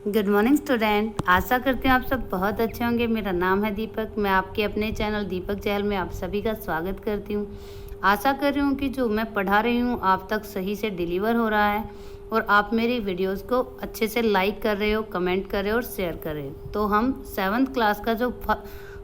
Good morning student. आशा करती हूँ आप सब बहुत अच्छे होंगे। मेरा नाम है दीपक। मैं आपके अपने चैनल दीपक चहल में आप सभी का स्वागत करती हूँ। आशा कर रही हूँ कि जो मैं पढ़ा रही हूँ आप तक सही से डिलीवर हो रहा है और आप मेरी वीडियोस को अच्छे से लाइक कर रहे हो, कमेंट कर रहे हो और शेयर कर रहे हो। तो हम 7th क्लास का जो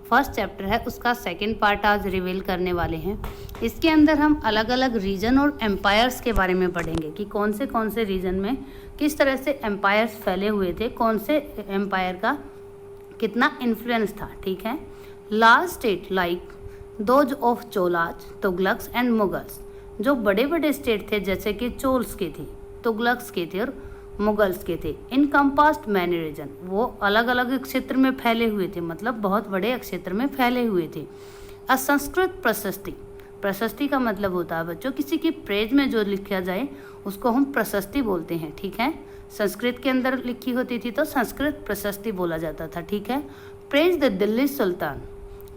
फर्स्ट चैप्टर है उसका सेकेंड पार्ट आज रिवील करने वाले हैं। इसके अंदर हम अलग अलग रीजन और एम्पायर्स के बारे में पढ़ेंगे कि कौन से रीजन में किस तरह से एम्पायर्स फैले हुए थे, कौन से एम्पायर का कितना इन्फ्लुएंस था। ठीक है। Large state like those of Cholas, Tughlaqs and Mughals, जो बड़े बड़े स्टेट थे जैसे कि चोल्स के थे, तुगलक्स के थे और मुगल्स के थे। इनकम्पास्ड मैनी रीजन, वो अलग अलग क्षेत्र में फैले हुए थे, मतलब बहुत बड़े क्षेत्र में फैले हुए थे। अ संस्कृत प्रशस्ति, प्रशस्ति का मतलब होता है बच्चों किसी की प्रेज में जो लिखा जाए उसको हम प्रशस्ति बोलते हैं। ठीक है। संस्कृत के अंदर लिखी होती थी तो संस्कृत प्रशस्ति बोला जाता था। ठीक है। प्रेज द दिल्ली सुल्तान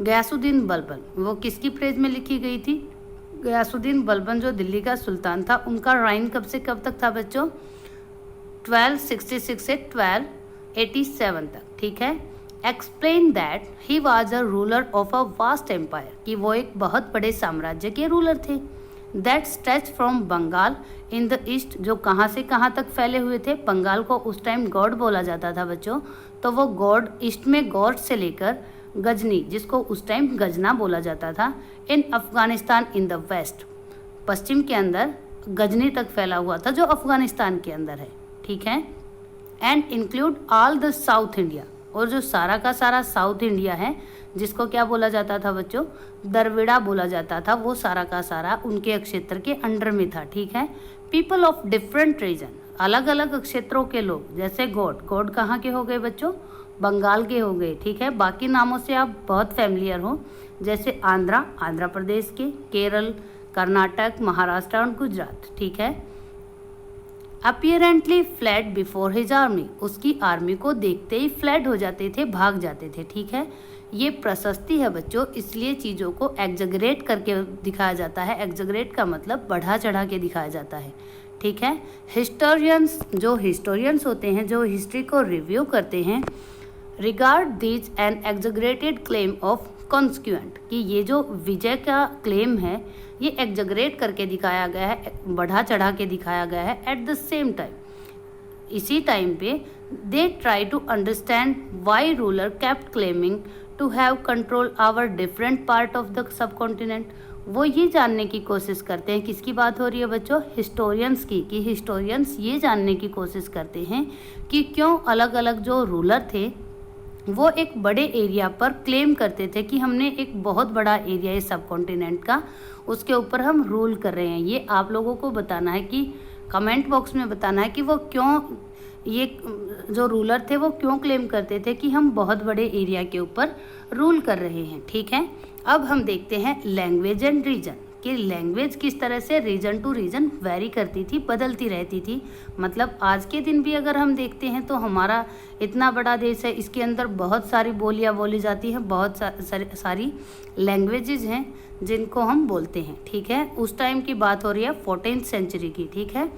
गयासुद्दीन बलबन, वो किसकी प्रेज में लिखी गई थी? गयासुद्दीन बलबन जो दिल्ली का सुल्तान था, उनका राइन कब से कब तक था बच्चों? 1266 से 1287 तक। ठीक है। Explain that he was a ruler of a vast empire, कि वो एक बहुत बड़े साम्राज्य के रूलर थे। That stretch from Bengal in the east, जो कहाँ से कहाँ तक फैले हुए थे। बंगाल को उस टाइम गौड़ बोला जाता था बच्चों, तो वो गौड़ ईस्ट में गौड़ से लेकर गजनी, जिसको उस टाइम गजना बोला जाता था, इन अफगानिस्तान इन द वेस्ट, पश्चिम के अंदर गजनी तक फैला हुआ था जो अफगानिस्तान के अंदर है। ठीक है। And include all the south India, और जो सारा का सारा साउथ इंडिया है जिसको क्या बोला जाता था बच्चों? द्रविड़ा बोला जाता था, वो सारा का सारा उनके क्षेत्र के अंडर में था। ठीक है। पीपल ऑफ डिफरेंट रीजन, अलग अलग क्षेत्रों के लोग, जैसे गौड़, गौड़ कहाँ के हो गए बच्चों? बंगाल के हो गए। ठीक है। बाकी नामों से आप बहुत फैमिलियर हो, जैसे आंध्रा, आंध्र प्रदेश के, केरल, कर्नाटक, महाराष्ट्र और गुजरात। ठीक है। अपीयरेंटली फ्लैड बिफोर हिज आर्मी, उसकी आर्मी को देखते ही फ्लैड हो जाते थे, भाग जाते थे। ठीक है। ये प्रशस्ति है बच्चों, इसलिए चीज़ों को एग्जगरेट करके दिखाया जाता है। एग्जगरेट का मतलब बढ़ा चढ़ा के दिखाया जाता है। ठीक है। हिस्टोरियंस, जो हिस्टोरियंस होते हैं, जो हिस्ट्री को रिव्यू करते हैं, regard these an exaggerated claim of consequent, कि ये जो विजय का क्लेम है ये एग्जगरेट करके दिखाया गया है, बढ़ा चढ़ा के दिखाया गया है। एट द सेम टाइम, इसी टाइम पे they try to understand why ruler kept claiming to have control over different part of the subcontinent, वो ये जानने की कोशिश करते हैं। किसकी बात हो रही है बच्चों? हिस्टोरियंस की, कि हिस्टोरियंस ये जानने की कोशिश करते हैं कि क्यों अलग अलग जो रूलर थे वो एक बड़े एरिया पर क्लेम करते थे कि हमने एक बहुत बड़ा एरिया है सब कॉन्टिनेंट का, उसके ऊपर हम रूल कर रहे हैं। ये आप लोगों को बताना है, कि कमेंट बॉक्स में बताना है कि वो क्यों, ये जो रूलर थे वो क्यों क्लेम करते थे कि हम बहुत बड़े एरिया के ऊपर रूल कर रहे हैं। ठीक है। अब हम देखते हैं लैंग्वेज एंड रीजन, कि लैंग्वेज किस तरह से रीजन टू रीजन वेरी करती थी, बदलती रहती थी। मतलब आज के दिन भी अगर हम देखते हैं तो हमारा इतना बड़ा देश है, इसके अंदर बहुत सारी बोलियाँ बोली जाती हैं, बहुत सारी लैंग्वेजेज हैं जिनको हम बोलते हैं। ठीक है। उस टाइम की बात हो रही है 14th सेंचुरी की। ठीक है।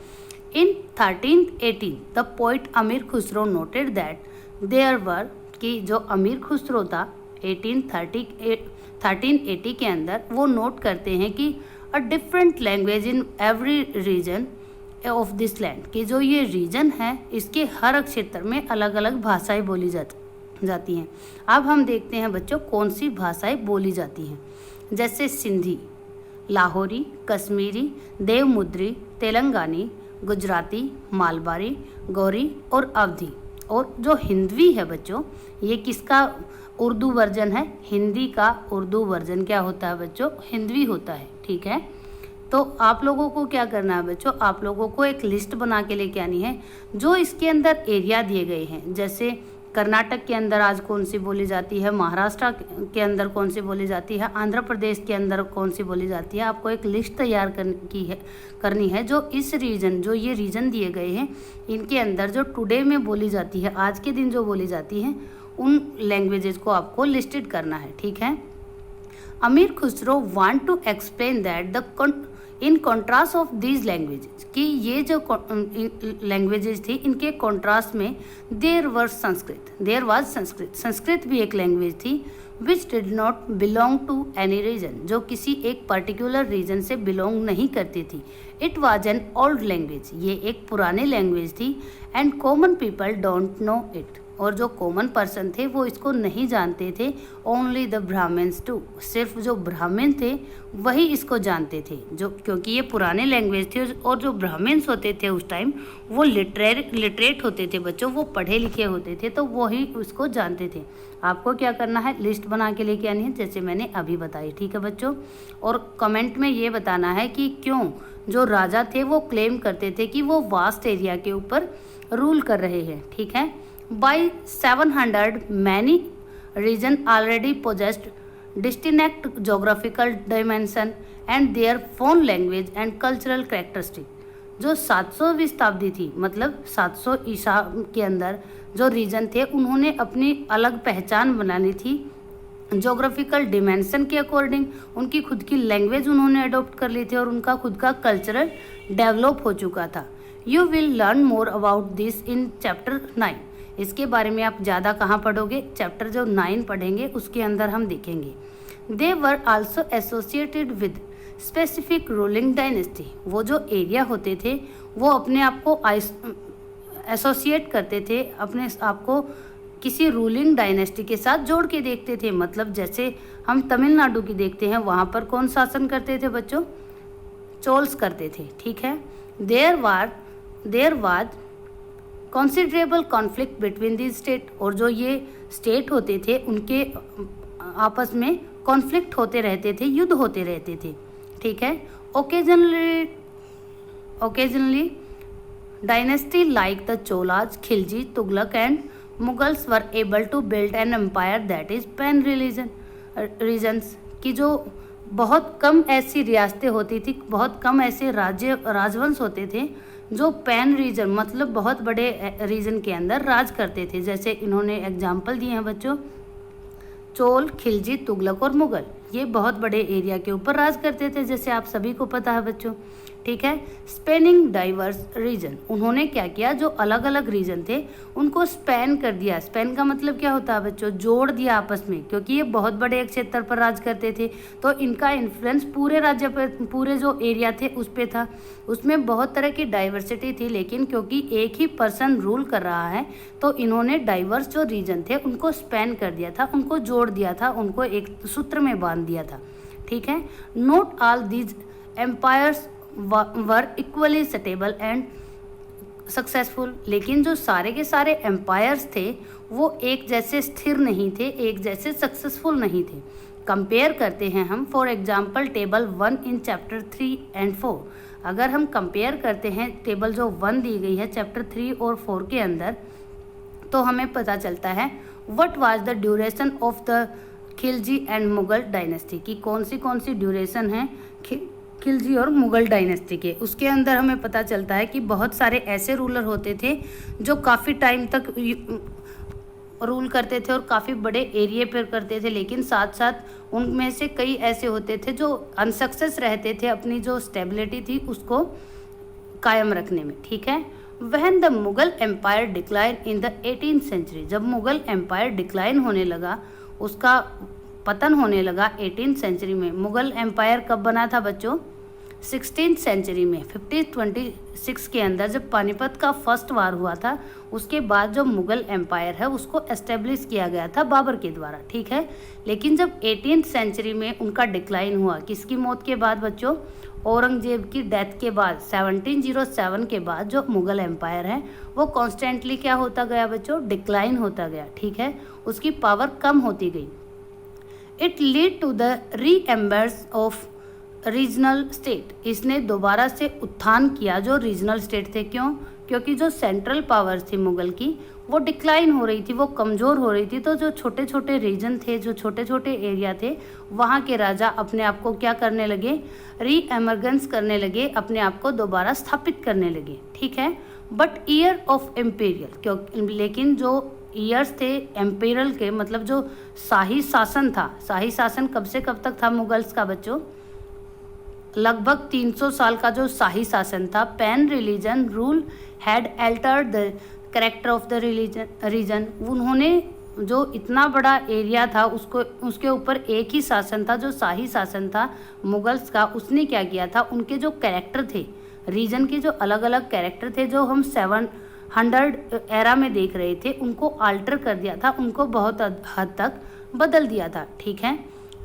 इन 1318 the poet Amir Khusro noted that there were, कि जो अमीर खुसरो था 1380 के अंदर वो नोट करते हैं कि a different language in every region of this land, कि जो ये रीजन है इसके हर क्षेत्र में अलग अलग भाषाएं बोली जाती हैं। अब हम देखते हैं बच्चों कौन सी भाषाएं बोली जाती हैं, जैसे सिंधी, लाहौरी, कश्मीरी, देवमुद्री, तेलंगानी, गुजराती, मालबारी, गौरी और अवधी। और जो हिंदवी है बच्चों, ये किसका उर्दू वर्जन है? हिंदी का उर्दू वर्जन क्या होता है बच्चों? हिंदवी होता है। ठीक है। तो आप लोगों को क्या करना है बच्चों? आप लोगों को एक लिस्ट बना के लेके आनी है जो इसके अंदर एरिया दिए गए हैं, जैसे कर्नाटक के अंदर आज कौन सी बोली जाती है, महाराष्ट्र के अंदर कौन सी बोली जाती है, आंध्र प्रदेश के अंदर कौन सी बोली जाती है। आपको एक लिस्ट तैयार करनी है जो इस रीजन, जो ये रीजन दिए गए हैं इनके अंदर जो टुडे में बोली जाती है, आज के दिन जो बोली जाती है, उन लैंग्वेजेस को आपको लिस्टेड करना है। ठीक है। Amir Khusro want to explain that the in contrast of these languages, कि ये जो लैंग्वेजेस थी इनके कॉन्ट्रास्ट में देयर वाज संस्कृत, संस्कृत भी एक लैंग्वेज थी which did not belong to any region, जो किसी एक पर्टिकुलर रीजन से बिलोंग नहीं करती थी। It was an old language, ये एक पुरानी लैंग्वेज थी, and common people don't know it, और जो कॉमन पर्सन थे वो इसको नहीं जानते थे। ओनली द ब्राह्मण्स टू, सिर्फ जो ब्राह्मण थे वही इसको जानते थे, जो क्योंकि ये पुराने लैंग्वेज थी, और जो ब्राह्मण्स होते थे उस टाइम वो लिटरेट होते थे बच्चों, वो पढ़े लिखे होते थे, तो वही उसको जानते थे। आपको क्या करना है, लिस्ट बना के लेके आनी है जैसे मैंने अभी बताई, ठीक है बच्चों। और कमेंट में ये बताना है कि क्यों जो राजा थे वो क्लेम करते थे कि वो वास्ट एरिया के ऊपर रूल कर रहे हैं, ठीक है। By 700 many region already possessed distinct geographical dimension and their own language and cultural characteristic। जो 700वीं शताब्दी थी, मतलब 700 ईसा के अंदर जो रीजन थे उन्होंने अपनी अलग पहचान बना ली थी जोग्राफिकल डिमेंशन के अकॉर्डिंग, उनकी खुद की लैंग्वेज उन्होंने अडॉप्ट कर ली थी और उनका खुद का कल्चरल डेवलप हो चुका था। You will learn more about this in chapter 9। इसके बारे में आप ज़्यादा कहाँ पढ़ोगे, चैप्टर जो 9 पढ़ेंगे उसके अंदर हम देखेंगे। They were also associated with specific ruling dynasty, वो जो एरिया होते थे वो अपने आप को एसोसिएट करते थे, अपने आप को किसी रूलिंग डायनेस्टी के साथ जोड़ के देखते थे। मतलब जैसे हम तमिलनाडु की देखते हैं, वहाँ पर कौन शासन करते थे बच्चों, चोल्स करते थे, ठीक है। There was considerable conflict between the state, और जो ये स्टेट होते थे उनके आपस में कॉन्फ्लिक्ट होते रहते थे, युद्ध होते रहते थे, ठीक है। Occasionally dynasty like the Cholas, Khilji, Tughlaq and Mughals were able to build an empire that is pan regions, की जो बहुत कम ऐसी रियासतें होती थी, बहुत कम ऐसे राजवंश होते थे जो पैन रीजन मतलब बहुत बड़े रीजन के अंदर राज करते थे। जैसे इन्होंने एग्जाम्पल दिए हैं बच्चों, चोल, खिलजी, तुगलक और मुगल, ये बहुत बड़े एरिया के ऊपर राज करते थे, जैसे आप सभी को पता है बच्चों, ठीक है। स्पेनिंग डाइवर्स रीजन, उन्होंने क्या किया, जो अलग अलग रीजन थे उनको स्पैन कर दिया। स्पैन का मतलब क्या होता है बच्चों, जोड़ दिया आपस में, क्योंकि ये बहुत बड़े एक क्षेत्र पर राज करते थे, तो इनका इन्फ्लुएंस पूरे राज्य पर, पूरे जो एरिया थे उस पर था। उसमें बहुत तरह की डाइवर्सिटी थी, लेकिन क्योंकि एक ही पर्सन रूल कर रहा है तो इन्होंने डाइवर्स जो रीजन थे उनको स्पैन कर दिया था, उनको जोड़ दिया था, उनको एक सूत्र में बांध दिया था, ठीक है। Not all these empires were equally stable and successful, लेकिन जो सारे के सारे एम्पायर्स थे वो एक जैसे स्थिर नहीं थे, एक जैसे सक्सेसफुल नहीं थे। कंपेयर करते हैं हम, for example table 1 in chapter 3 and 4। अगर हम कंपेयर करते हैं टेबल जो 1 दी गई है चैप्टर 3 और 4 के अंदर, तो हमें पता चलता है what was the duration of the Khilji and Mughal dynasty, की कौन सी ड्यूरेशन है खिलजी और मुगल डायनेस्टी के। उसके अंदर हमें पता चलता है कि बहुत सारे ऐसे रूलर होते थे जो काफ़ी टाइम तक रूल करते थे और काफ़ी बड़े एरिया पर करते थे, लेकिन साथ साथ उनमें से कई ऐसे होते थे जो अनसक्सेस रहते थे अपनी जो स्टेबिलिटी थी उसको कायम रखने में, ठीक है। When the Mughal empire decline in the 18th century, जब मुगल एम्पायर डिक्लाइन होने लगा, उसका पतन होने लगा 18th सेंचुरी में। मुगल एम्पायर कब बना था बच्चों, 16th सेंचुरी में, 1526 के अंदर जब पानीपत का फर्स्ट वार हुआ था, उसके बाद जो मुगल एम्पायर है उसको एस्टेब्लिश किया गया था बाबर के द्वारा, ठीक है। लेकिन जब 18th सेंचुरी में उनका डिक्लाइन हुआ, किसकी मौत के बाद बच्चों, औरंगजेब की डेथ के बाद, 1707 के बाद जो मुगल एम्पायर है वो कॉन्स्टेंटली क्या होता गया बच्चों, डिक्लाइन होता गया, ठीक है, उसकी पावर कम होती गई। It lead to the reemergence of regional state, इसने दोबारा से उत्थान किया जो रीजनल स्टेट थे। क्यों, क्योंकि जो सेंट्रल पावर्स थी मुगल की वो डिक्लाइन हो रही थी, वो कमज़ोर हो रही थी, तो जो छोटे छोटे रीजन थे, जो छोटे छोटे एरिया थे, वहाँ के राजा अपने आप को क्या करने लगे, रीएमर्जेंस करने लगे, अपने आप को दोबारा स्थापित करने लगे, ठीक है। बट ईयर ऑफ एम्पेरियल, क्योंकि लेकिन जो ईयर्स थे एम्पेरियल के, मतलब जो शाही शासन था, शाही शासन कब से कब तक था मुगल्स का बच्चों, लगभग 300 साल का जो शाही शासन था, pan religion rule had altered the character of the region. उन्होंने जो इतना बड़ा एरिया था उसके ऊपर एक ही शासन था, जो शाही शासन था मुगल्स का, उसने क्या किया था, उनके जो कैरेक्टर थे, रीजन के जो अलग अलग कैरेक्टर थे जो हम 700 एरा में देख रहे थे, उनको अल्टर कर दिया था, उनको बहुत हद तक बदल दिया था। ठीक है।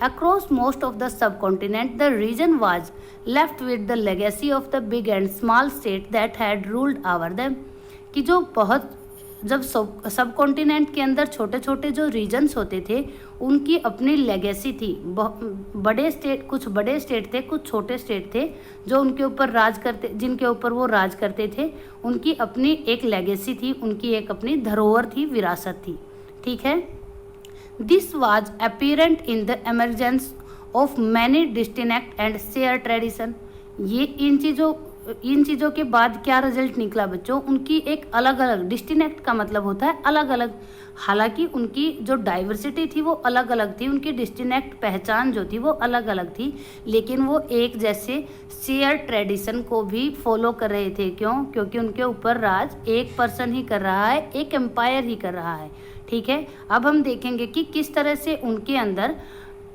Across most of the subcontinent, the region was left with the legacy of the big and small states that had ruled over them। कि जो बहुत जब सब कॉन्टिनेंट के अंदर छोटे छोटे जो रीजन्स होते थे उनकी अपनी लेगेसी थी। बड़े स्टेट, कुछ बड़े स्टेट थे, कुछ छोटे स्टेट थे जो उनके ऊपर राज करते, जिनके ऊपर वो राज करते थे, उनकी अपनी एक लेगेसी थी, उनकी एक अपनी धरोहर थी, विरासत थी। ठीक है। This was apparent in the emergence of many distinct and shared tradition। ये इन चीज़ों के बाद क्या रिजल्ट निकला बच्चों, उनकी एक अलग अलग, डिस्टिनेक्ट का मतलब होता है अलग अलग, हालांकि उनकी जो डाइवर्सिटी थी वो अलग अलग थी, उनकी डिस्टिनेक्ट पहचान जो थी वो अलग अलग थी, लेकिन वो एक जैसे शेयर ट्रेडिशन को भी फॉलो कर रहे थे। क्यों? क्योंकि उनके ऊपर राज एक पर्सन ही कर रहा है, एक एम्पायर ही कर रहा है। ठीक है। अब हम देखेंगे कि किस तरह से उनके अंदर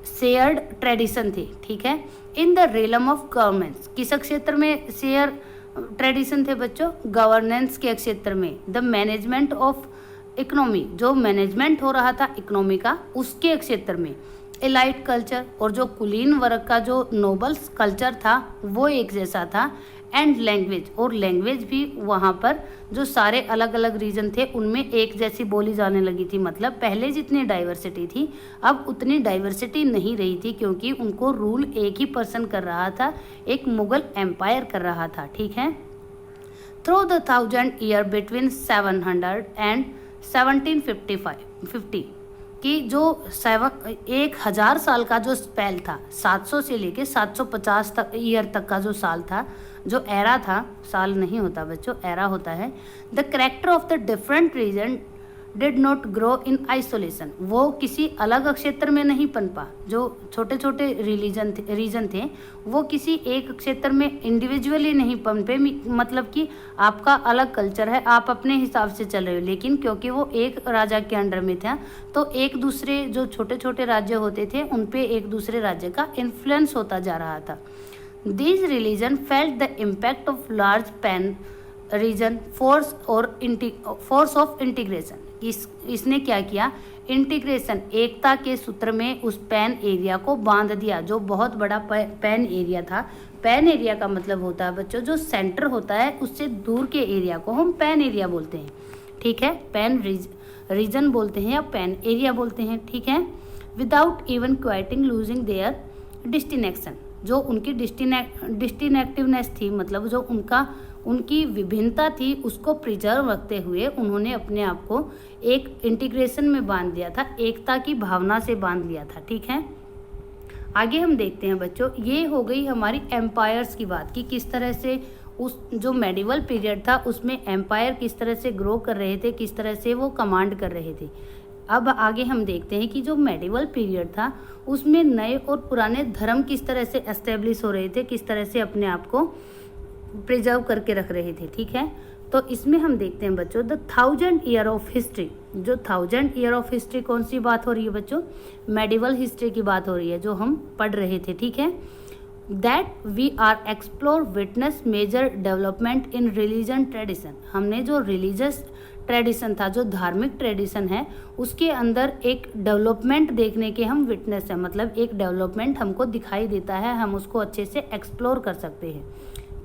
शेयर्ड ट्रेडिशन थे। ठीक है। In the realm of governance, किस क्षेत्र में शेयर ट्रेडिशन थे बच्चों? गवर्नेंस के क्षेत्र में। द मैनेजमेंट ऑफ इकोनॉमी, जो मैनेजमेंट हो रहा था इकोनॉमी का, उसके क्षेत्र में। एलाइट कल्चर, और जो कुलीन वर्ग का जो नोबल्स कल्चर था वो एक जैसा था। एंड लैंग्वेज, और लैंग्वेज भी वहाँ पर जो सारे अलग अलग रीजन थे उनमें एक जैसी बोली जाने लगी थी। मतलब पहले जितनी डाइवर्सिटी थी अब उतनी डाइवर्सिटी नहीं रही थी, क्योंकि उनको रूल एक ही पर्सन कर रहा था, एक मुगल एम्पायर कर रहा था। ठीक है। Through the 1000 year between 700 and 1750 कि जो 1000 साल का जो स्पेल था, 700 से लेके 750 तक ईयर तक का जो साल था, जो एरा था, साल नहीं होता बच्चों, एरा होता है। The character of the different region did not grow in isolation, वो किसी अलग क्षेत्र में नहीं पनपा। जो छोटे छोटे रीजन थे वो किसी एक क्षेत्र में इंडिविजुअली नहीं पनपे, मतलब कि आपका अलग कल्चर है, आप अपने हिसाब से चल रहे हो, लेकिन क्योंकि वो एक राजा के अंडर में था तो एक दूसरे जो छोटे छोटे राज्य होते थे उन पे एक दूसरे राज्य का इन्फ्लुएंस होता जा रहा था। These religion felt the impact of large pan region force of integration। इसने क्या किया, इंटीग्रेशन, एकता के सूत्र में उस पैन एरिया को बांध दिया, जो बहुत बड़ा पैन एरिया था। पैन एरिया का मतलब होता है बच्चों जो सेंटर होता है उससे दूर के एरिया को हम पैन एरिया बोलते हैं। ठीक है। पैन रीजन बोलते हैं या पैन एरिया बोलते हैं। ठीक है। विदाउट इवन क्वाइटिंग लूजिंग देयर डिस्टिनेक्शन, जो उनकी डिस्टिनेक्टिवनेस थी, मतलब जो उनकी विभिन्नता थी उसको प्रिजर्व रखते हुए उन्होंने अपने आप को एक इंटीग्रेशन में बांध दिया था, एकता की भावना से बांध लिया था। ठीक है। आगे हम देखते हैं बच्चों, ये हो गई हमारी एम्पायर्स की बात कि किस तरह से उस जो मेडिवल पीरियड था उसमें एम्पायर किस तरह से ग्रो कर रहे थे, किस तरह से वो कमांड कर रहे थे। अब आगे हम देखते हैं कि जो मेडिवल पीरियड था उसमें नए और पुराने धर्म किस तरह से एस्टेब्लिश हो रहे थे, किस तरह से अपने आप को प्रिजर्व करके रख रहे थे। ठीक है। तो इसमें हम देखते हैं बच्चों द 1000 ईयर ऑफ हिस्ट्री। जो 1000 ईयर ऑफ हिस्ट्री कौन सी बात हो रही है बच्चों? मेडिवल हिस्ट्री की बात हो रही है जो हम पढ़ रहे थे। ठीक है। That we are explore witness major development in religion tradition. हमने जो रिलीजियस ट्रेडिशन था, जो धार्मिक ट्रेडिशन है, उसके अंदर एक डेवलपमेंट देखने के हम विटनेस है, मतलब एक डेवलपमेंट हमको दिखाई देता है, हम उसको अच्छे से एक्सप्लोर कर सकते हैं।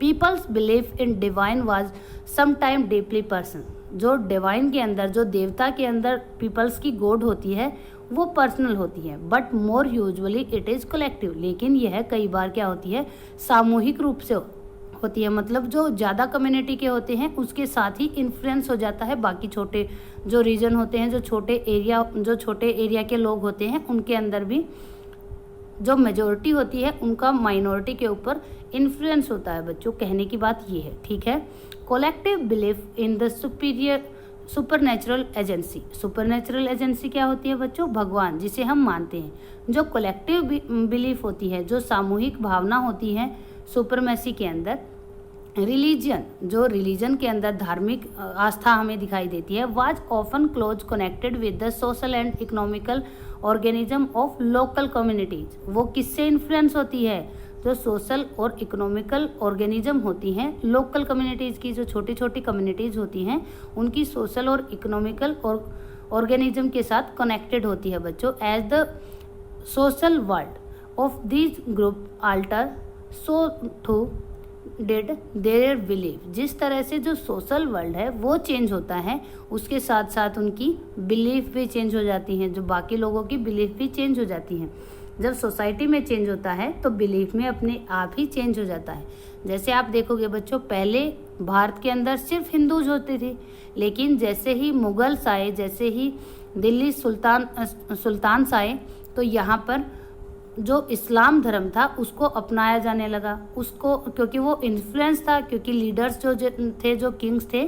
Peoples believe in divine was some time deeply person. जो डिवाइन के अंदर, जो देवता के अंदर पीपल्स की गॉड होती है वो पर्सनल होती है, but more usually it is collective. लेकिन यह कई बार क्या होती है, सामूहिक रूप से होती है, मतलब जो ज़्यादा कम्युनिटी के होते हैं उसके साथ ही इन्फ्लुएंस हो जाता है बाकी छोटे जो रीजन होते हैं, जो छोटे एरिया के लोग होते हैं उनके अंदर भी जो मेजोरिटी होती है उनका माइनॉरिटी के ऊपर इन्फ्लुएंस होता है बच्चों। कहने की बात ये है। ठीक है। Collective belief in the supernatural agency. Supernatural agency क्या होती है बच्चों? भगवान, जिसे हम मानते हैं। जो कलेक्टिव बिलीफ होती है, जो सामूहिक भावना होती है, सुपरमेसी के अंदर। रिलीजन, जो रिलीजन के अंदर धार्मिक आस्था हमें दिखाई देती है, was often close connected with the social and economical organism of local communities. वो किससे इन्फ्लुएंस होती है? जो सोशल और इकोनॉमिकल ऑर्गेनिज्म होती हैं लोकल कम्युनिटीज़ की, जो छोटी छोटी कम्युनिटीज़ होती हैं उनकी सोशल और इकोनॉमिकल ऑर्गेनिज्म के साथ कनेक्टेड होती है बच्चों। As the social world of this group alter so too did their belief. जिस तरह से जो सोशल वर्ल्ड है वो चेंज होता है, उसके साथ साथ उनकी बिलीफ भी चेंज हो जाती हैं, जो बाकी लोगों की बिलीफ भी चेंज हो जाती हैं। जब सोसाइटी में चेंज होता है तो बिलीफ में अपने आप ही चेंज हो जाता है। जैसे आप देखोगे बच्चों, पहले भारत के अंदर सिर्फ हिंदूज होते थे, लेकिन जैसे ही मुगल्स आए, जैसे ही दिल्ली सुल्तान आए, तो यहाँ पर जो इस्लाम धर्म था उसको अपनाया जाने लगा। उसको क्योंकि वो इन्फ्लुएंस था, क्योंकि लीडर्स जो थे, जो किंग्स थे,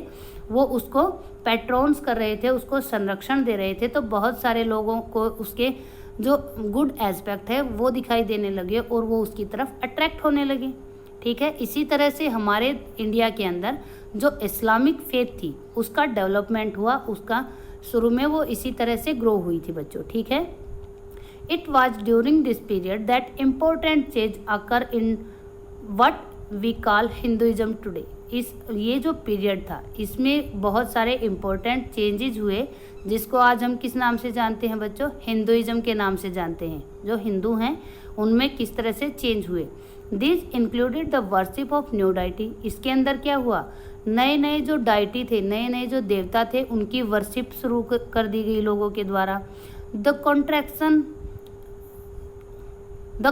वो उसको पैट्रोन्स कर रहे थे, उसको संरक्षण दे रहे थे, तो बहुत सारे लोगों को उसके जो गुड एस्पेक्ट है वो दिखाई देने लगे और वो उसकी तरफ अट्रैक्ट होने लगे। ठीक है, इसी तरह से हमारे इंडिया के अंदर जो इस्लामिक फेथ थी उसका डेवलपमेंट हुआ, उसका शुरू में वो इसी तरह से ग्रो हुई थी बच्चों। ठीक है, it was during this period that important change occur in what we call Hinduism today. ये जो पीरियड था इसमें बहुत सारे इम्पोर्टेंट चेंजेज हुए, जिसको आज हम किस नाम से जानते हैं बच्चों? हिंदुइज्म के नाम से जानते हैं। जो हिंदू हैं उनमें किस तरह से चेंज हुए? This included the worship of new deity. इसके अंदर क्या हुआ? नए नए जो डाइटी थे, नए नए जो देवता थे, उनकी वर्शिप शुरू कर दी गई लोगों के द्वारा। द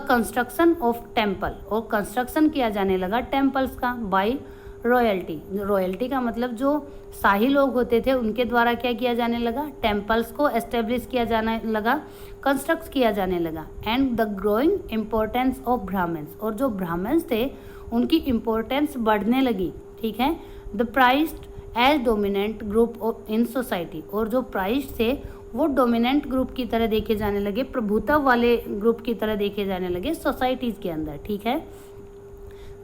कंस्ट्रक्शन ऑफ टेम्पल, और कंस्ट्रक्शन किया जाने लगा टेम्पल्स का बाय रॉयल्टी। रॉयल्टी का मतलब जो शाही लोग होते थे उनके द्वारा क्या किया जाने लगा? टेम्पल्स को एस्टेब्लिश किया जाने लगा, कंस्ट्रक्ट किया जाने लगा। And the growing importance of Brahmans, और जो ब्राह्मण्स थे उनकी इम्पोर्टेंस बढ़ने लगी। ठीक है, the priest as dominant group in society, और जो प्राइस्ट थे वो डोमिनेंट ग्रुप की तरह देखे जाने लगे, प्रभुत्व वाले ग्रुप की तरह देखे जाने लगे सोसाइटीज के अंदर। ठीक है,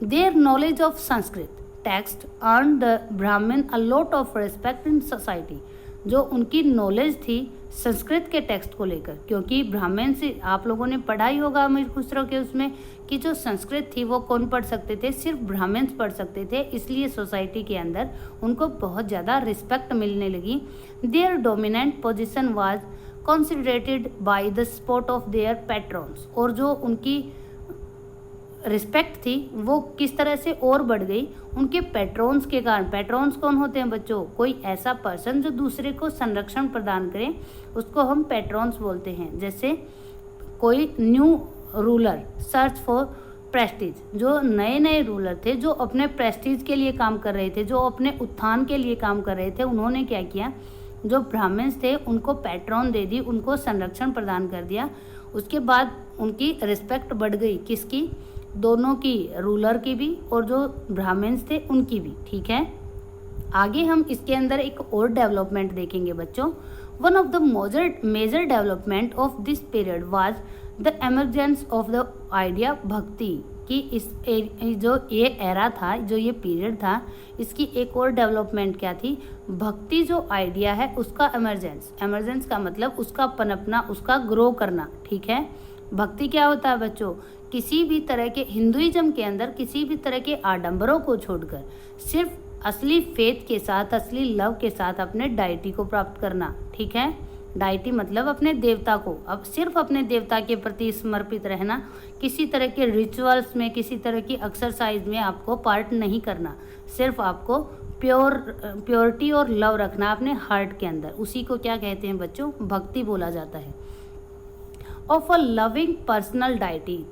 their knowledge of Sanskrit text earn the Brahman a lot of respect in society. जो उनकी नॉलेज थी संस्कृत के टेक्स्ट को लेकर, क्योंकि ब्राह्मण से आप लोगों ने पढ़ा ही होगा अमीर खुसरो के उसमें कि जो संस्कृत थी वो कौन पढ़ सकते थे? सिर्फ ब्राह्मण पढ़ सकते थे, इसलिए सोसाइटी के अंदर उनको बहुत ज़्यादा रिस्पेक्ट मिलने लगी। Their dominant position was consolidated by the support of their patrons, और जो उनकी रिस्पेक्ट थी वो किस तरह से और बढ़ गई? उनके पैट्रॉन्स के कारण। पैट्रॉन्स कौन होते हैं बच्चों? कोई ऐसा पर्सन जो दूसरे को संरक्षण प्रदान करे, उसको हम पैट्रॉन्स बोलते हैं। जैसे कोई new ruler search for Prestige, जो नए नए रूलर थे जो अपने प्रेस्टीज के लिए काम कर रहे थे, जो अपने उत्थान के लिए काम कर रहे थे, उन्होंने क्या किया? जो ब्राह्मण्स थे उनको पैट्रॉन दे दी, उनको संरक्षण प्रदान कर दिया। उसके बाद उनकी रिस्पेक्ट बढ़ गई, किसकी? दोनों की, रूलर की भी और जो ब्राह्मण्स थे उनकी भी। ठीक है, आगे हम इसके अंदर एक और डेवलपमेंट देखेंगे बच्चों। One of the major development of this period was the emergence of the idea bhakti की। जो ये एरा था, जो ये पीरियड था, इसकी एक और डेवलपमेंट क्या थी? भक्ति जो आइडिया है उसका एमर्जेंस का मतलब उसका पनपना, उसका ग्रो करना। ठीक है, भक्ति क्या होता है बच्चों? किसी भी तरह के हिंदुइज्म के अंदर किसी भी तरह के आडंबरों को छोड़कर सिर्फ असली फेथ के साथ, असली लव के साथ अपने डाइटी को प्राप्त करना। ठीक है, डाइटी मतलब अपने देवता को, अब सिर्फ अपने देवता के प्रति समर्पित रहना, किसी तरह के रिचुअल्स में, किसी तरह की एक्सरसाइज में आपको पार्ट नहीं करना, सिर्फ आपको प्योरिटी और लव रखना अपने हार्ट के अंदर। उसी को क्या कहते हैं बच्चों? भक्ति बोला जाता है। Of a loving personal deity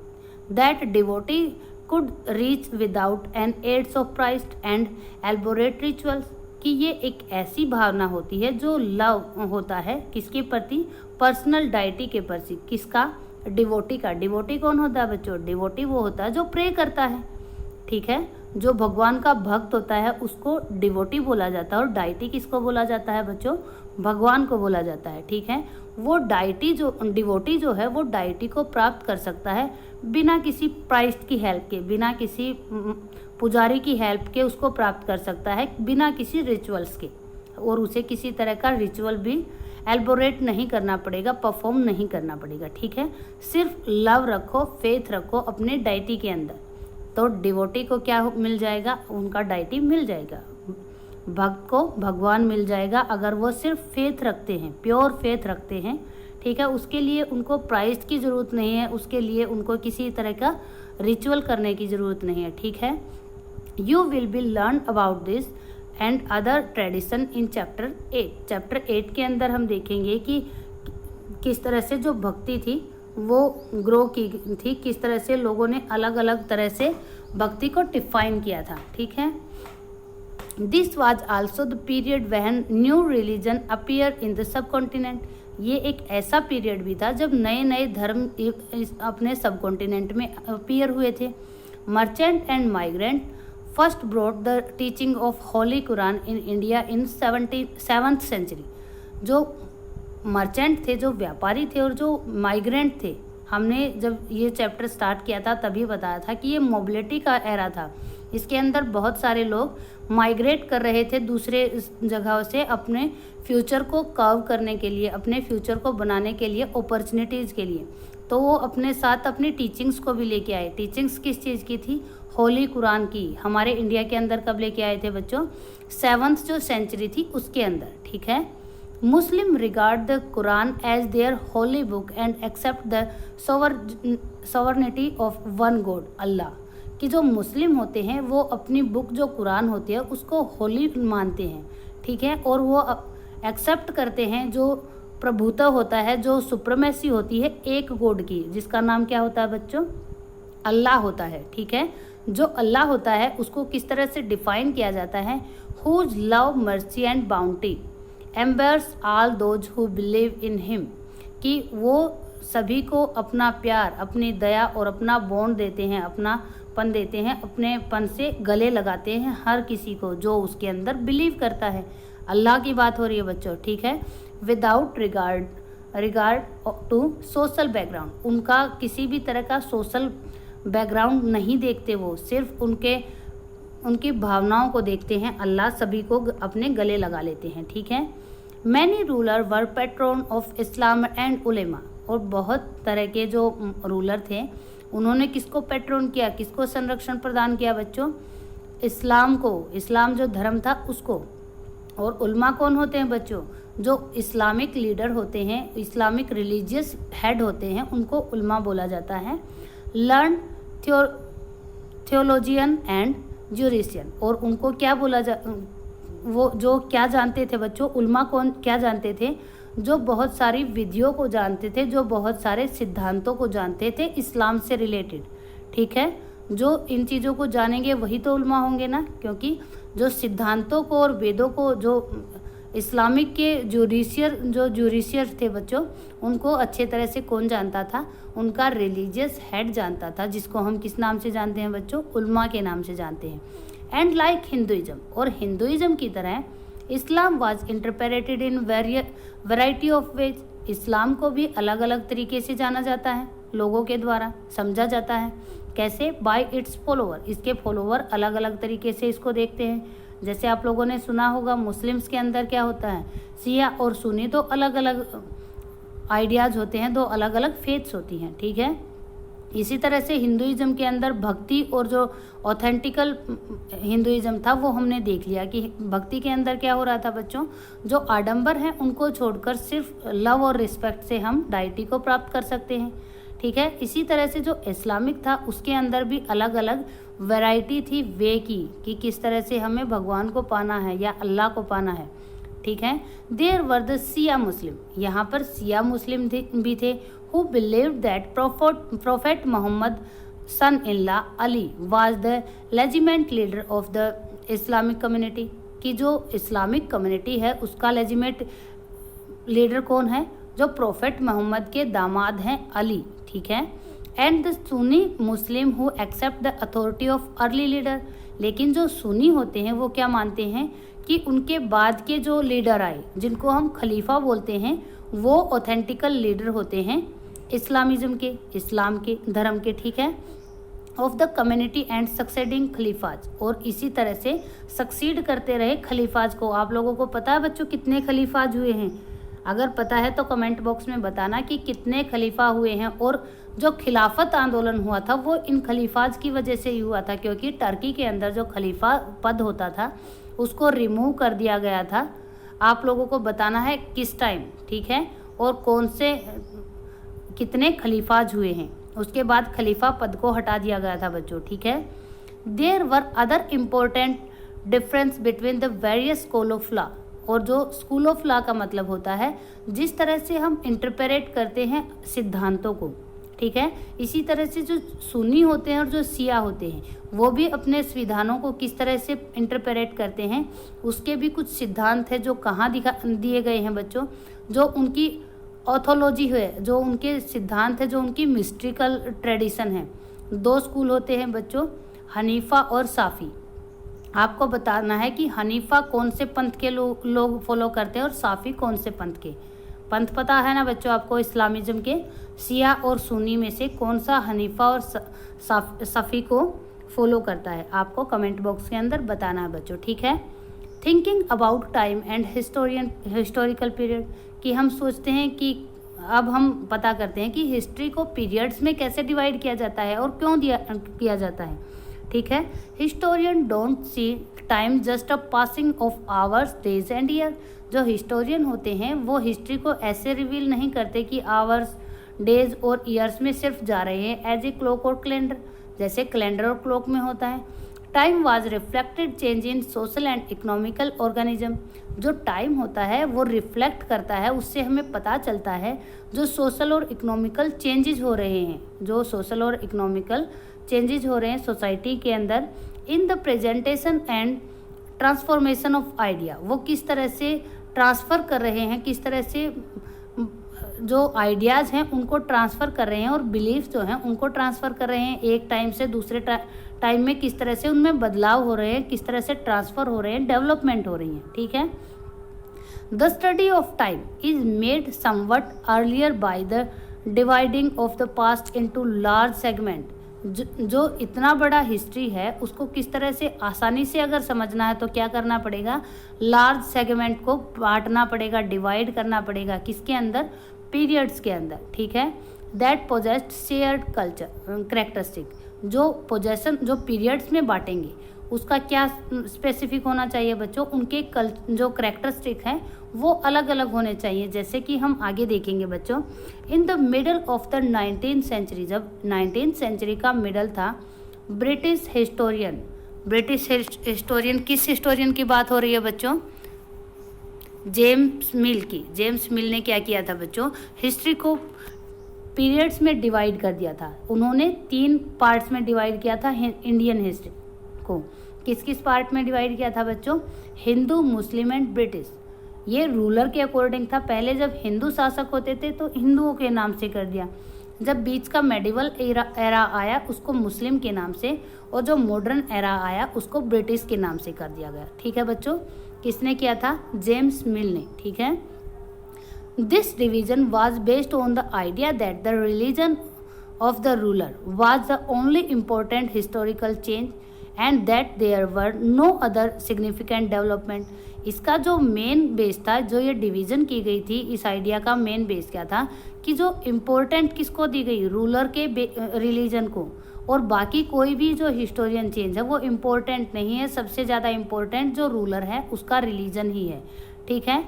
that devotee could reach without an aids of priest and elaborate rituals, कि ये एक ऐसी भावना होती है जो लव होता है किसके प्रति? पर्सनल डाइटी के प्रति। किसका? डिवोटी का। डिवोटी कौन होता है बच्चों? डिवोटी वो होता है जो प्रे करता है। ठीक है। जो भगवान का भक्त होता है उसको डिवोटी बोला जाता है, और डाइटी किसको बोला जाता है बच्चों? भगवान को बोला जाता है, ठीक है। वो डिवोटी जो है वो डाइटी को प्राप्त कर सकता है बिना किसी प्राइस्ट की हेल्प के, बिना किसी पुजारी की हेल्प के उसको प्राप्त कर सकता है, बिना किसी रिचुअल्स के, और उसे किसी तरह का रिचुअल भी एल्बोरेट नहीं करना पड़ेगा, परफॉर्म नहीं करना पड़ेगा, ठीक है। सिर्फ लव रखो, फेथ रखो अपने डाइटी के अंदर, तो डिवोटी को क्या मिल जाएगा? उनका डाइटी मिल जाएगा। भक्त को भगवान मिल जाएगा अगर वो सिर्फ फेथ रखते हैं, प्योर फेथ रखते हैं, ठीक है। उसके लिए उनको प्राइस की ज़रूरत नहीं है, उसके लिए उनको किसी तरह का रिचुअल करने की ज़रूरत नहीं है, ठीक है। You will be learn about this and other tradition in chapter 8। Chapter 8 के अंदर हम देखेंगे कि किस तरह से जो भक्ति थी वो ग्रो की थी, किस तरह से लोगों ने अलग अलग तरह से भक्ति को डिफाइन किया था, ठीक है। This was also the period when new religion appear in the sub continent. ये एक ऐसा पीरियड भी था जब नए नए धर्म अपने सब कॉन्टिनेंट में अपीयर हुए थे। Merchant and migrant first brought the teaching of holy Quran in India in 7th century. जो मर्चेंट थे, जो व्यापारी थे और जो माइग्रेंट थे, हमने जब ये चैप्टर स्टार्ट किया था तभी बताया था कि ये मोबिलिटी का एरा था। इसके अंदर बहुत सारे लोग माइग्रेट कर रहे थे दूसरे जगहों से अपने फ्यूचर को कर्व करने के लिए, अपने फ्यूचर को बनाने के लिए, अपॉर्चुनिटीज़ के लिए। तो वो अपने साथ अपनी टीचिंग्स को भी लेके आए। टीचिंग्स किस चीज़ की थी? होली कुरान की। हमारे इंडिया के अंदर कब लेके आए थे बच्चों? 7th जो सेंचुरी थी उसके अंदर, ठीक है। Muslim regard the Quran as their holy book and accept the sovereignty of one God Allah. कि जो मुस्लिम होते हैं वो अपनी बुक जो कुरान होती है उसको होली मानते हैं, ठीक है, और वो एक्सेप्ट करते हैं जो प्रभुता होता है, जो सुप्रीमेसी होती है एक गॉड की, जिसका नाम क्या होता है बच्चों? अल्लाह होता है, ठीक है। जो अल्लाह होता है उसको किस तरह से डिफाइन किया जाता है? Whose love mercy and bounty embraces all those who believe in him. कि वो सभी को अपना प्यार, अपनी दया और अपना बॉन्ड देते हैं, अपनापन देते हैं, अपनेपन से गले लगाते हैं हर किसी को जो उसके अंदर बिलीव करता है। अल्लाह की बात हो रही है बच्चों, ठीक है। Without regard to social background. उनका किसी भी तरह का सोशल बैकग्राउंड नहीं देखते, वो सिर्फ उनकी भावनाओं को देखते हैं। अल्लाह सभी को अपने गले लगा लेते हैं, ठीक है। Many ruler were patron of Islam and ulema. और बहुत तरह के जो रूलर थे उन्होंने किसको पैट्रोन किया, किसको संरक्षण प्रदान किया बच्चों? इस्लाम को, इस्लाम जो धर्म था उसको। और उल्मा कौन होते हैं बच्चों? जो इस्लामिक लीडर होते हैं, इस्लामिक रिलीजियस हेड होते हैं, उनको उल्मा बोला जाता है। Learn theologian and jurist. और उनको क्या बोला वो जो क्या जानते थे बच्चों? उल्मा कौन क्या जानते थे? जो बहुत सारी विधियों को जानते थे, जो बहुत सारे सिद्धांतों को जानते थे इस्लाम से रिलेटेड, ठीक है। जो इन चीज़ों को जानेंगे वही तो उल्मा होंगे ना, क्योंकि जो सिद्धांतों को और वेदों को, जो इस्लामिक के ज्यूरिशियर थे बच्चों, उनको अच्छे तरह से कौन जानता था? उनका रिलीजियस हेड जानता था, जिसको हम किस नाम से जानते हैं बच्चों? उल्मा के नाम से जानते हैं। एंड लाइक हिंदुइज्म, और हिंदुइज्म की तरह Islam was interpreted in variety of ways. इस्लाम को भी अलग अलग तरीके से जाना जाता है, लोगों के द्वारा समझा जाता है। कैसे? Bye it's follower. इसके फॉलोवर अलग अलग तरीके से इसको देखते हैं। जैसे आप लोगों ने सुना होगा मुस्लिम्स के अंदर क्या होता है? शिया और सुन्नी, तो अलग अलग आइडियाज़ होते हैं, दो अलग अलग फेथ्स होती हैं, ठीक है। इसी तरह से हिंदुइज्म के अंदर भक्ति और जो ऑथेंटिकल हिंदुइज्म था वो हमने देख लिया कि भक्ति के अंदर क्या हो रहा था बच्चों? जो आडंबर हैं उनको छोड़कर सिर्फ लव और रिस्पेक्ट से हम डाइटी को प्राप्त कर सकते हैं, ठीक है। इसी तरह से जो इस्लामिक था उसके अंदर भी अलग अलग वैरायटी थी वे की, कि किस तरह से हमें भगवान को पाना है या अल्लाह को पाना है, ठीक है। देयर वर द सिया मुस्लिम। यहाँ पर सिया मुस्लिम भी थे who believed that Prophet Muhammad son-in-law Ali was the legitimate leader of the Islamic community। कि जो इस्लामिक कम्युनिटी है उसका लेजिमेट लीडर कौन है? जो प्रोफेट मोहम्मद के दामाद हैं, अली, ठीक है। And the Sunni Muslim who accept the authority of early leader. लेकिन जो सुन्नी होते हैं वो क्या मानते हैं कि उनके बाद के जो लीडर आए, जिनको हम खलीफा बोलते हैं, वो ऑथेंटिकल लीडर होते हैं इस्लाम के धर्म के, ठीक है, of the community and succeeding khalifas, और इसी तरह से सक्सीड करते रहे खलीफाज को। आप लोगों को पता है बच्चों कितने खलीफाज हुए हैं? अगर पता है तो कमेंट बॉक्स में बताना कि कितने खलीफा हुए हैं। और जो खिलाफत आंदोलन हुआ था वो इन खलीफाज की वजह से ही हुआ था, क्योंकि टर्की के अंदर जो खलीफा पद होता था उसको रिमूव कर दिया गया था। आप लोगों को बताना है किस टाइम, ठीक है, और कौन से कितने खलीफाज हुए हैं। उसके बाद खलीफा पद को हटा दिया गया था बच्चों, ठीक है। There were other important difference between the various school of law, और जो स्कूल ऑफ लॉ का मतलब होता है जिस तरह से हम इंटरप्रेट करते हैं सिद्धांतों को, ठीक है, इसी तरह से जो सुन्नी होते हैं और जो शिया होते हैं वो भी अपने संविधानों को किस तरह से इंटरप्रेट करते हैं, उसके भी कुछ सिद्धांत है जो कहाँ दिए गए हैं बच्चों। जो उनकी ऑथोलॉजी है, जो उनके सिद्धांत है, जो उनकी मिस्ट्रिकल ट्रेडिशन है। दो स्कूल होते हैं बच्चों, हनीफा और साफ़ी। आपको बताना है कि हनीफा कौन से पंथ के लोग फॉलो करते हैं और साफ़ी कौन से पंथ के। पंथ पता है ना बच्चों आपको इस्लामिज्म के? शिया और सुन्नी में से कौन सा हनीफा और साफ़ी को फॉलो करता है? आपको कमेंट बॉक्स के अंदर बताना है बच्चों, ठीक है। Thinking about time and historical period, कि हम सोचते हैं कि अब हम पता करते हैं कि हिस्ट्री को पीरियड्स में कैसे डिवाइड किया जाता है और क्यों किया जाता है, ठीक है। Historian don't see time just a passing of hours, days and year. जो हिस्टोरियन होते हैं वो हिस्ट्री को ऐसे रिवील नहीं करते कि आवर्स, डेज और ईयर्स में सिर्फ जा रहे हैं एज ए क्लॉक और कैलेंडर, जैसे कैलेंडर और क्लॉक में होता है। Time was reflected change in social and economical organism. जो टाइम होता है वो रिफ्लेक्ट करता है, उससे हमें पता चलता है जो सोशल और इकोनॉमिकल चेंजेस हो रहे हैं, जो सोशल और इकोनॉमिकल चेंजेस हो रहे हैं सोसाइटी के अंदर। In the presentation and transformation of idea, वो किस तरह से ट्रांसफ़र कर रहे हैं, किस तरह से जो आइडियाज़ हैं उनको ट्रांसफ़र कर रहे हैं और बिलीफ जो हैं उनको ट्रांसफ़र कर रहे हैं, एक टाइम से दूसरे टाइम में किस तरह से उनमें बदलाव हो रहे हैं, किस तरह से ट्रांसफ़र हो रहे हैं, डेवलपमेंट हो रही हैं, ठीक है। The study of time is made somewhat earlier by the dividing of the past into large segment. जो इतना बड़ा हिस्ट्री है उसको किस तरह से आसानी से अगर समझना है तो क्या करना पड़ेगा, लार्ज सेगमेंट को बांटना पड़ेगा, डिवाइड करना पड़ेगा, किसके अंदर, पीरियड्स के अंदर, ठीक है। That possessed shared culture characteristic, जो पोजेशन जो पीरियड्स में बांटेंगे उसका क्या स्पेसिफिक होना चाहिए बच्चों, उनके जो करेक्टरिस्टिक हैं वो अलग अलग होने चाहिए, जैसे कि हम आगे देखेंगे बच्चों। In the middle of the 19th century, जब 19th सेंचुरी का मिडल था, ब्रिटिश हिस्टोरियन किस हिस्टोरियन की बात हो रही है बच्चों, जेम्स मिल की। जेम्स मिल ने क्या किया था बच्चों, हिस्ट्री को पीरियड्स में डिवाइड कर दिया था। उन्होंने 3 पार्ट्स में डिवाइड किया था इंडियन हिस्ट्री को। किस किस पार्ट में डिवाइड किया था बच्चों, हिंदू, मुस्लिम एंड ब्रिटिश। ये रूलर के अकॉर्डिंग था। पहले जब हिंदू शासक होते थे तो हिंदुओं के नाम से कर दिया, जब बीच का मेडिवल एरा आया उसको मुस्लिम के नाम से, और जो मॉडर्न एरा आया उसको ब्रिटिश के नाम से कर दिया गया, ठीक है बच्चों। किसने किया था, जेम्स मिल ने, ठीक है। This division was based on the idea that the religion of the ruler was the only important historical change and that there were no other significant development. इसका जो मेन बेस था, जो ये डिवीज़न की गई थी, इस आइडिया का मेन बेस क्या था कि जो इम्पोर्टेंट किसको दी गई, रूलर के रिलीजन को, और बाकी कोई भी जो हिस्टोरियन चेंज है वो इम्पोर्टेंट नहीं है। सबसे ज़्यादा इम्पोर्टेंट जो रूलर है उसका रिलीजन ही है, ठीक है।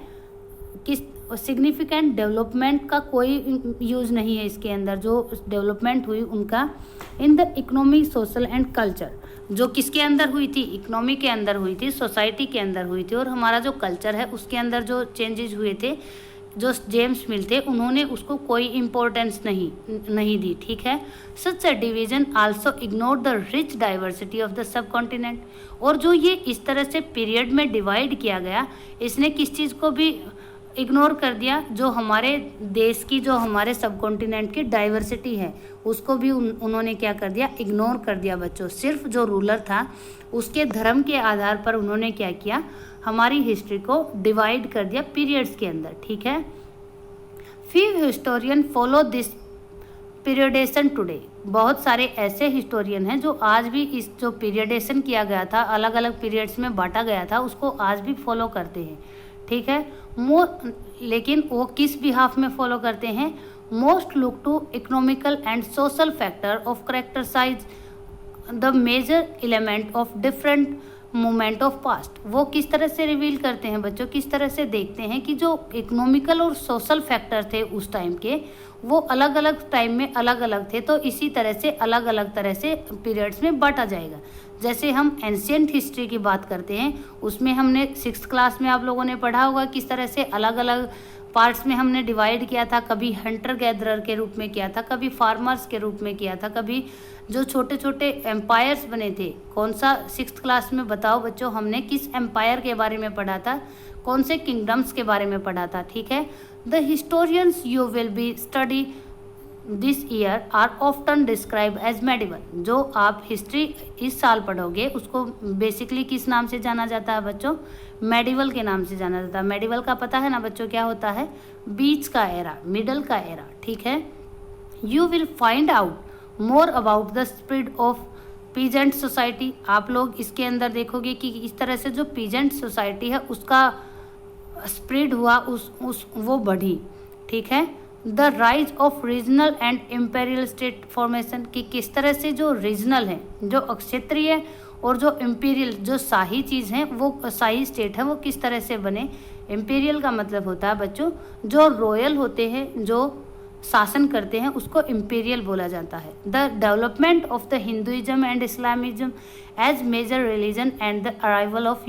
किस सिग्निफिकेंट डेवलपमेंट का कोई यूज़ नहीं है इसके अंदर। जो डेवलपमेंट हुई उनका in the economy, social and culture, जो किसके अंदर हुई थी, इकोनॉमी के अंदर हुई थी, सोसाइटी के अंदर हुई थी, और हमारा जो कल्चर है उसके अंदर जो चेंजेस हुए थे, जो जेम्स मिल थे उन्होंने उसको कोई इम्पोर्टेंस नहीं दी, ठीक है। Such a division also ignore the rich diversity of the subcontinent. और जो ये इस तरह से पीरियड में डिवाइड किया गया, इसने किस चीज़ को भी इग्नोर कर दिया जो हमारे देश की, जो हमारे सब कॉन्टिनेंट की डाइवर्सिटी है, उसको भी उन्होंने क्या कर दिया, इग्नोर कर दिया बच्चों। सिर्फ जो रूलर था उसके धर्म के आधार पर उन्होंने क्या किया, हमारी हिस्ट्री को डिवाइड कर दिया पीरियड्स के अंदर, ठीक है। Few historian follow this periodisation today. बहुत सारे ऐसे हिस्टोरियन हैं जो आज भी इस जो पीरियडेशन किया गया था, अलग अलग पीरियड्स में बांटा गया था, उसको आज भी फॉलो करते हैं, ठीक है। लेकिन वो किस बिहाफ में फॉलो करते हैं, most look to economical and social factor of characterize the major element of different moment of past. वो किस तरह से रिवील करते हैं बच्चों, किस तरह से देखते हैं कि जो इकोनॉमिकल और सोशल फैक्टर थे उस टाइम के, वो अलग अलग टाइम में अलग अलग थे, तो इसी तरह से अलग अलग तरह से पीरियड्स में बांटा जाएगा। जैसे हम एंशियंट हिस्ट्री की बात करते हैं, उसमें हमने 6th क्लास में आप लोगों ने पढ़ा होगा किस तरह से अलग अलग पार्ट्स में हमने डिवाइड किया था। कभी हंटर गैदरर के रूप में किया था, कभी फार्मर्स के रूप में किया था, कभी जो छोटे छोटे एम्पायर्स बने थे। कौन सा 6th क्लास में बताओ बच्चों, हमने किस एम्पायर के बारे में पढ़ा था, कौन से किंगडम्स के बारे में पढ़ा था, ठीक है। The historians you will be study this year are often describe as medieval. जो आप हिस्ट्री इस साल पढ़ोगे उसको बेसिकली किस नाम से जाना जाता है बच्चों, मेडिवल के नाम से जाना जाता है। मेडिवल का पता है ना बच्चों क्या होता है, बीच का एरा, मिडल का एरा, ठीक है। You will find out more about the spread of peasant society. आप लोग इसके अंदर देखोगे कि इस तरह से जो पीजेंट सोसाइटी है उसका स्प्रेड हुआ, वो बढ़ी, ठीक है। The rise of regional and imperial state formation, कि किस तरह से जो रीजनल है, जो क्षेत्रीय और जो इम्पीरियल, जो शाही चीज़ है, वो शाही स्टेट है, वो किस तरह से बने। इम्पीरियल का मतलब होता है बच्चों जो रॉयल होते हैं, जो शासन करते हैं, उसको इम्पीरियल बोला जाता है। The development of the Hinduism and Islamism as major religion and the arrival of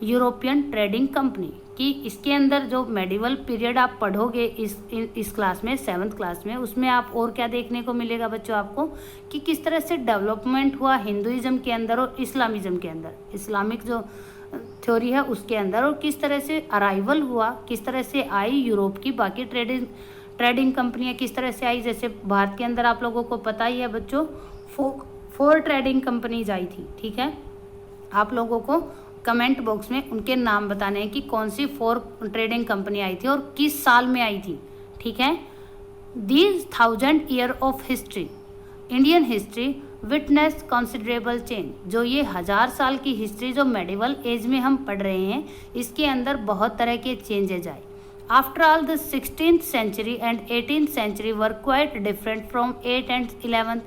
European trading company, कि इसके अंदर जो मेडिवल पीरियड आप पढ़ोगे इस क्लास में, 7th क्लास में, उसमें आप और क्या देखने को मिलेगा बच्चों आपको, कि किस तरह से डेवलपमेंट हुआ हिंदुइज्म के अंदर और इस्लामिज्म के अंदर, इस्लामिक जो थ्योरी है उसके अंदर, और किस तरह से अराइवल हुआ, किस तरह से आई यूरोप की बाकी ट्रेडिंग कंपनियां किस तरह से आई। जैसे भारत के अंदर आप लोगों को पता ही है बच्चों, 4 ट्रेडिंग कंपनीज आई थी, ठीक है। आप लोगों को कमेंट बॉक्स में उनके नाम बताने हैं कि कौन सी 4 ट्रेडिंग कंपनी आई थी और किस साल में आई थी, ठीक है। These 1000 year of history Indian history witness considerable change. जो ये 1000 साल की हिस्ट्री जो मेडिवल एज में हम पढ़ रहे हैं, इसके अंदर बहुत तरह के चेंजेज आए। After all the 16th century and 18th century were quite different from 8th and 11th,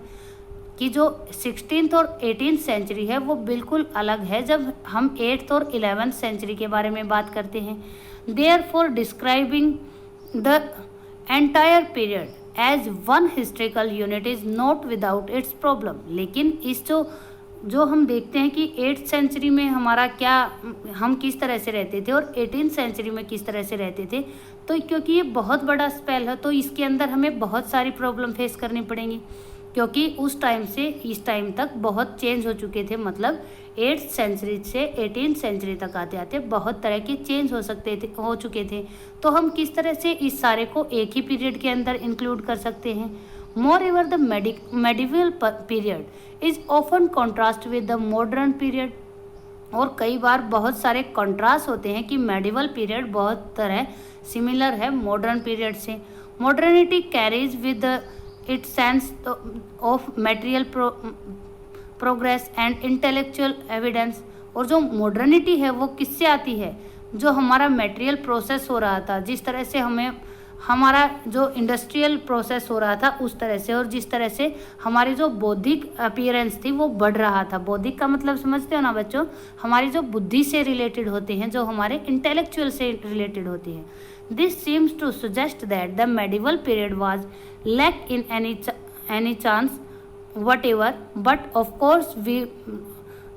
कि जो 16th और 18th सेंचुरी है वो बिल्कुल अलग है जब हम 8th और 11th सेंचुरी के बारे में बात करते हैं। Therefore describing the entire period as one historical unit is not without its problem. लेकिन इस जो हम देखते हैं कि 8th सेंचुरी में हमारा क्या, हम किस तरह से रहते थे और 18th सेंचुरी में किस तरह से रहते थे, तो क्योंकि ये बहुत बड़ा स्पेल है तो इसके अंदर हमें बहुत सारी प्रॉब्लम फेस करनी पड़ेंगी, क्योंकि उस टाइम से इस टाइम तक बहुत चेंज हो चुके थे। मतलब 8th सेंचुरी से 18th सेंचुरी तक आते आते बहुत तरह के चेंज हो चुके थे। तो हम किस तरह से इस सारे को एक ही पीरियड के अंदर इंक्लूड कर सकते हैं। Moreover the medieval period is often contrast with the modern period, और कई बार बहुत सारे कॉन्ट्रास्ट होते हैं कि मेडिवल पीरियड बहुत तरह सिमिलर है मॉडर्न पीरियड से। Modernity carries with it sense of material progress and intellectual evidence, और जो मॉडर्निटी है वो किससे आती है, जो हमारा मटेरियल प्रोसेस हो रहा था, जिस तरह से हमारा जो इंडस्ट्रियल प्रोसेस हो रहा था उस तरह से, और जिस तरह से हमारी जो बौद्धिक अपीयरेंस थी वो बढ़ रहा था। बौद्धिक का मतलब समझते हो ना बच्चों, हमारी जो बुद्धि से रिलेटेड होते हैं, जो हमारे इंटेलेक्चुअल से रिलेटेड होती है। This seems to suggest that the medieval period was lack in any chance whatever, but of course we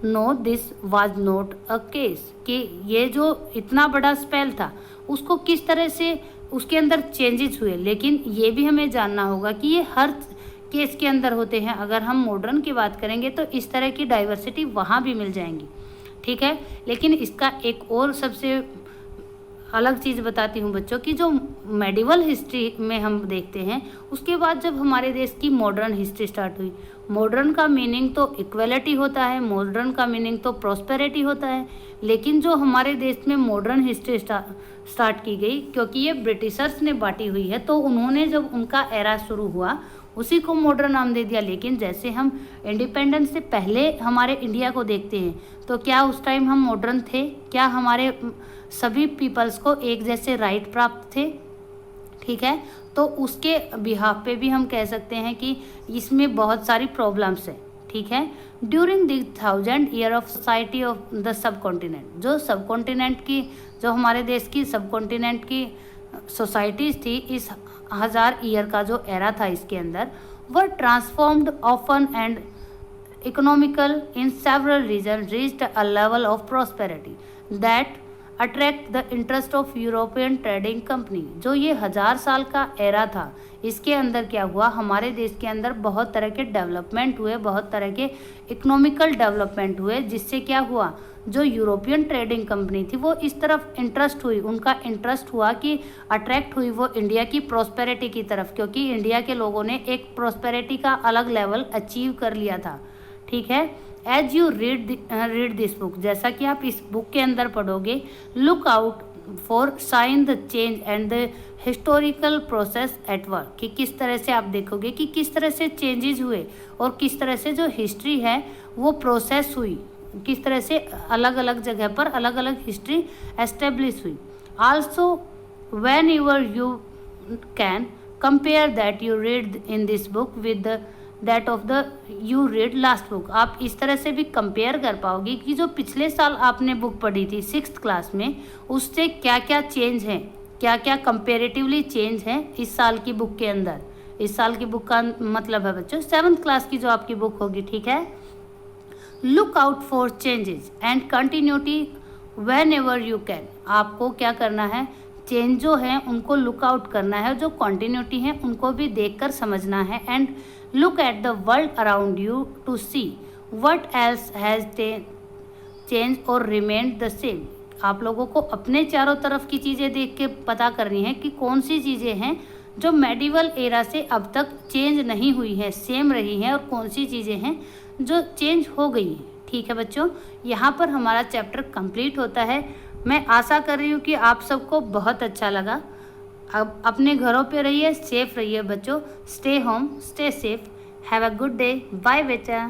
know this was not a case, कि ये जो इतना बड़ा स्पेल था उसको किस तरह से उसके अंदर चेंजेस हुए। लेकिन ये भी हमें जानना होगा कि ये हर केस के अंदर होते हैं। अगर हम मॉडर्न की बात करेंगे तो इस तरह की डाइवर्सिटी वहाँ भी मिल जाएंगी, ठीक है। लेकिन इसका एक और सबसे अलग चीज़ बताती हूँ बच्चों कि जो मेडिवल हिस्ट्री में हम देखते हैं, उसके बाद जब हमारे देश की मॉडर्न हिस्ट्री स्टार्ट हुई, मॉडर्न का मीनिंग तो इक्वलिटी होता है, मॉडर्न का मीनिंग तो प्रॉस्पेरिटी होता है, लेकिन जो हमारे देश में मॉडर्न हिस्ट्री स्टार्ट की गई, क्योंकि ये ब्रिटिशर्स ने बांटी हुई है, तो उन्होंने जब उनका एरा शुरू हुआ उसी को मॉडर्न नाम दे दिया। लेकिन जैसे हम इंडिपेंडेंस से पहले हमारे इंडिया को देखते हैं, तो क्या उस टाइम हम मॉडर्न थे? क्या हमारे सभी पीपल्स को एक जैसे राइट प्राप्त थे? ठीक है, तो उसके बिहाफ पे भी हम कह सकते हैं कि इसमें बहुत सारी प्रॉब्लम्स है। ठीक है, during the 1000 year of society of the सब कॉन्टिनेंट, जो सब कॉन्टिनेंट की, जो हमारे देश की सब कॉन्टिनेंट की सोसाइटीज थी, इस 1000 ईयर का जो एरा था इसके अंदर, वह transformed often and economical in several region reached a level of prosperity that attract the interest of European trading company. जो ये 1000 साल का एरा था, इसके अंदर क्या हुआ, हमारे देश के अंदर बहुत तरह के डेवलपमेंट हुए, बहुत तरह के इकोनॉमिकल डेवलपमेंट हुए, जिससे क्या हुआ, जो यूरोपियन ट्रेडिंग कंपनी थी वो इस तरफ इंटरेस्ट हुई, उनका इंटरेस्ट हुआ कि अट्रैक्ट हुई वो इंडिया की प्रॉस्पेरिटी की तरफ, क्योंकि इंडिया के लोगों ने एक प्रॉस्पेरिटी का अलग लेवल अचीव कर लिया था। ठीक है, as you read this book, जैसा कि आप इस बुक के अंदर पढ़ोगे, look out for sign the change and the historical process at work, कि किस तरह से आप देखोगे कि किस तरह से चेंजेस हुए और किस तरह से जो हिस्ट्री है वो प्रोसेस हुई, किस तरह से अलग अलग जगह पर अलग अलग हिस्ट्री एस्टेब्लिश हुई। Also when ever you can compare that you read in this book with that of the you read last book, आप इस तरह से भी कंपेयर कर पाओगे कि जो पिछले साल आपने बुक पढ़ी थी 6th क्लास में, उससे क्या क्या चेंज है, क्या क्या कंपेरेटिवली चेंज है इस साल की बुक के अंदर। इस साल की बुक का मतलब है बच्चों 7th क्लास की जो आपकी बुक होगी। ठीक है, look out for changes and continuity when ever you can, आपको क्या करना है, चेंज जो है उनको लुक आउट करना है, जो कंटिन्यूटी है उनको भी देखकर समझना है। And look at the world around you to see what else has change और रिमेन्ड द सेम, आप लोगों को अपने चारों तरफ की चीज़ें देख के पता करनी है कि कौन सी चीज़ें हैं जो मेडिवल एरा से अब तक चेंज नहीं हुई है, सेम रही हैं, और कौन सी चीज़ें हैं जो चेंज हो गई हैं। ठीक है बच्चों, यहाँ पर हमारा चैप्टर कंप्लीट होता है। मैं आशा कर रही हूँ कि आप सबको बहुत अच्छा लगा। अब अपने घरों पे रहिए, सेफ रहिए बच्चों, stay home, stay safe, have a good day, bye बेटा।